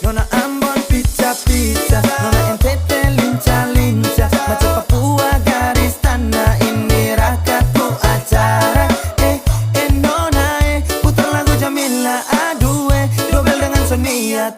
Nona Ambon pica-pica, Nona NTT lincah-lincah, macam Papua garis tanah ini rakatku acara. Nona putar lagu Jamila, aduh dobel dengan Sonia.